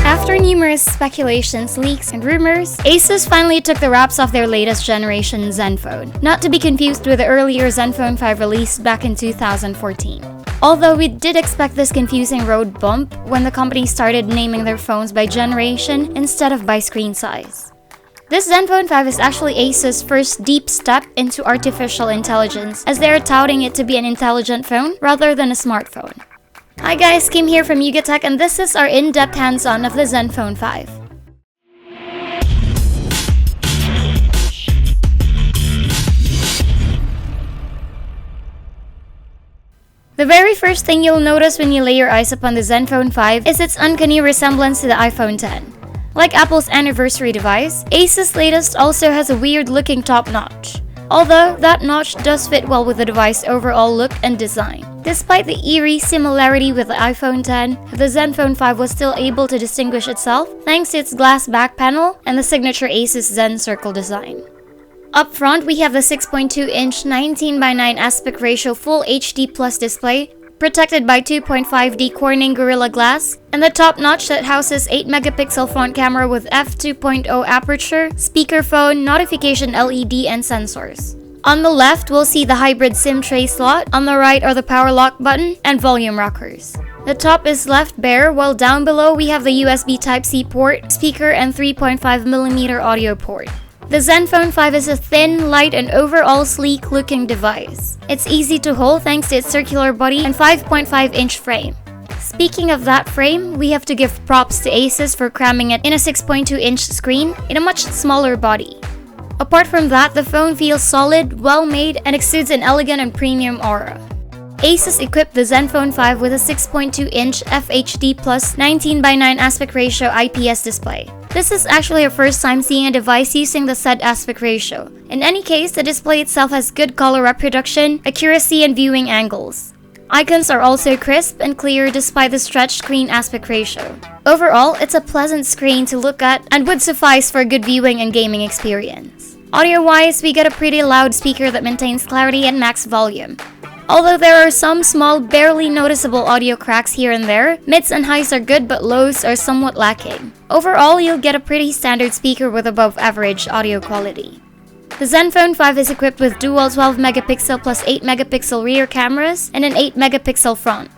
After numerous speculations, leaks, and rumors, ASUS finally took the wraps off their latest generation ZenFone, not to be confused with the earlier ZenFone 5 released back in 2014. Although we did expect this confusing road bump when the company started naming their phones by generation instead of by screen size. This ZenFone 5 is actually ASUS' first deep step into artificial intelligence, as they are touting it to be an intelligent phone rather than a smartphone. Hi guys, Kim here from YugaTech, and this is our in-depth hands-on of the ZenFone 5. The very first thing you'll notice when you lay your eyes upon the ZenFone 5 is its uncanny resemblance to the iPhone X. Like Apple's anniversary device, ASUS' latest also has a weird-looking top notch. Although, that notch does fit well with the device's overall look and design. Despite the eerie similarity with the iPhone X, the ZenFone 5 was still able to distinguish itself thanks to its glass back panel and the signature ASUS Zen circle design. Up front, we have the 6.2-inch 19:9 aspect ratio Full HD Plus display, protected by 2.5D Corning Gorilla Glass, and the top notch that houses 8-megapixel front camera with f2.0 aperture, speakerphone, notification LED, and sensors. On the left, we'll see the hybrid SIM tray slot, on the right are the power lock button, and volume rockers. The top is left bare, while down below we have the USB Type-C port, speaker, and 3.5mm audio port. The ZenFone 5 is a thin, light, and overall sleek-looking device. It's easy to hold thanks to its circular body and 5.5-inch frame. Speaking of that frame, we have to give props to ASUS for cramming it in a 6.2-inch screen in a much smaller body. Apart from that, the phone feels solid, well-made, and exudes an elegant and premium aura. ASUS equipped the ZenFone 5 with a 6.2-inch FHD Plus 19:9 aspect ratio IPS display. This is actually our first time seeing a device using the said aspect ratio. In any case, the display itself has good color reproduction, accuracy, and viewing angles. Icons are also crisp and clear despite the stretched screen aspect ratio. Overall, it's a pleasant screen to look at and would suffice for a good viewing and gaming experience. Audio-wise, we get a pretty loud speaker that maintains clarity and max volume. Although there are some small, barely noticeable audio cracks here and there, mids and highs are good but lows are somewhat lacking. Overall, you'll get a pretty standard speaker with above average audio quality. The ZenFone 5 is equipped with dual 12-megapixel plus 8-megapixel rear cameras and an 8-megapixel front.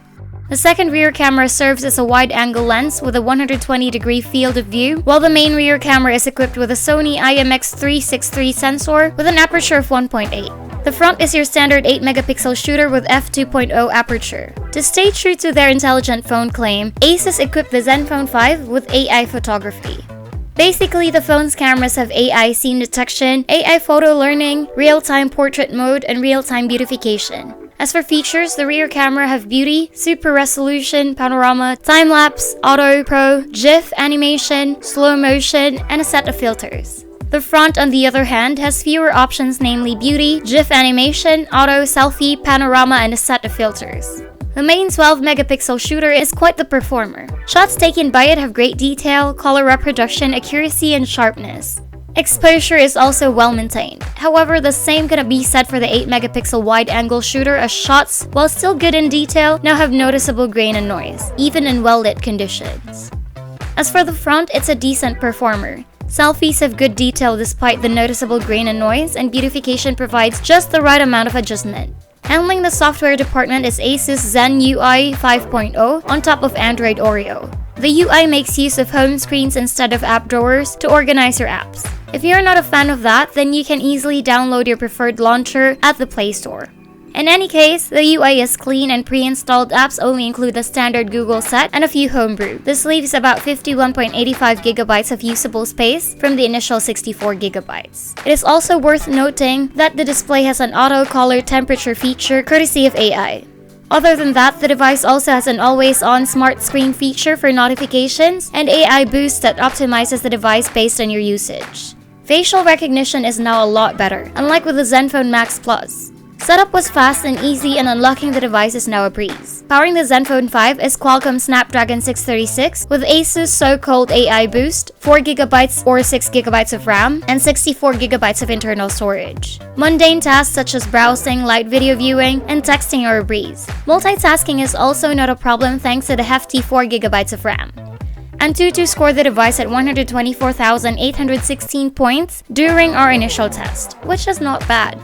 The second rear camera serves as a wide-angle lens with a 120-degree field of view, while the main rear camera is equipped with a Sony IMX363 sensor with an aperture of 1.8. The front is your standard 8-megapixel shooter with f2.0 aperture. To stay true to their intelligent phone claim, ASUS equipped the ZenFone 5 with AI photography. Basically, the phone's cameras have AI scene detection, AI photo learning, real-time portrait mode, and real-time beautification. As for features, the rear camera have beauty, super resolution, panorama, time-lapse, auto, pro, GIF, animation, slow motion, and a set of filters. The front, on the other hand, has fewer options, namely beauty, GIF animation, auto, selfie, panorama, and a set of filters. The main 12-megapixel shooter is quite the performer. Shots taken by it have great detail, color reproduction, accuracy, and sharpness. Exposure is also well maintained. However, the same cannot be said for the 8-megapixel wide-angle shooter, as shots, while still good in detail, now have noticeable grain and noise, even in well-lit conditions. As for the front, it's a decent performer. Selfies have good detail despite the noticeable grain and noise, and beautification provides just the right amount of adjustment. Handling the software department is ASUS Zen UI 5.0 on top of Android Oreo. The UI makes use of home screens instead of app drawers to organize your apps. If you're not a fan of that, then you can easily download your preferred launcher at the Play Store. In any case, the UI is clean and pre-installed apps only include the standard Google set and a few homebrew. This leaves about 51.85 gigabytes of usable space from the initial 64 gigabytes. It is also worth noting that the display has an auto-color temperature feature courtesy of AI. Other than that, the device also has an always-on smart screen feature for notifications and AI boost that optimizes the device based on your usage. Facial recognition is now a lot better, unlike with the ZenFone Max Plus. Setup was fast and easy, and unlocking the device is now a breeze. Powering the ZenFone 5 is Qualcomm Snapdragon 636 with ASUS so-called AI Boost, 4GB or 6GB of RAM, and 64GB of internal storage. Mundane tasks such as browsing, light video viewing, and texting are a breeze. Multitasking is also not a problem thanks to the hefty 4GB of RAM. Antutu scored the device at 124,816 points during our initial test, which is not bad.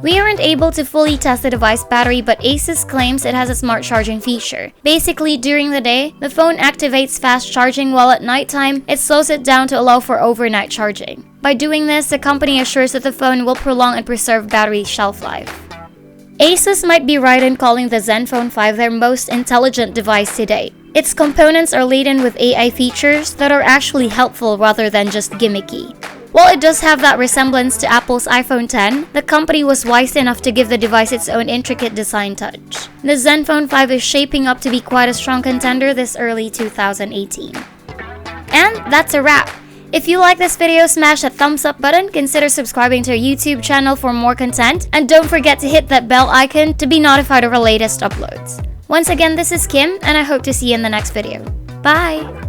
We aren't able to fully test the device battery, but ASUS claims it has a smart charging feature. Basically, during the day, the phone activates fast charging, while at nighttime, it slows it down to allow for overnight charging. By doing this, the company assures that the phone will prolong and preserve battery shelf life. ASUS might be right in calling the ZenFone 5 their most intelligent device to date. Its components are laden with AI features that are actually helpful rather than just gimmicky. While it does have that resemblance to Apple's iPhone X, the company was wise enough to give the device its own intricate design touch. The ZenFone 5 is shaping up to be quite a strong contender this early 2018. And that's a wrap! If you like this video, smash that thumbs up button, consider subscribing to our YouTube channel for more content, and don't forget to hit that bell icon to be notified of our latest uploads. Once again, this is Kim, and I hope to see you in the next video. Bye!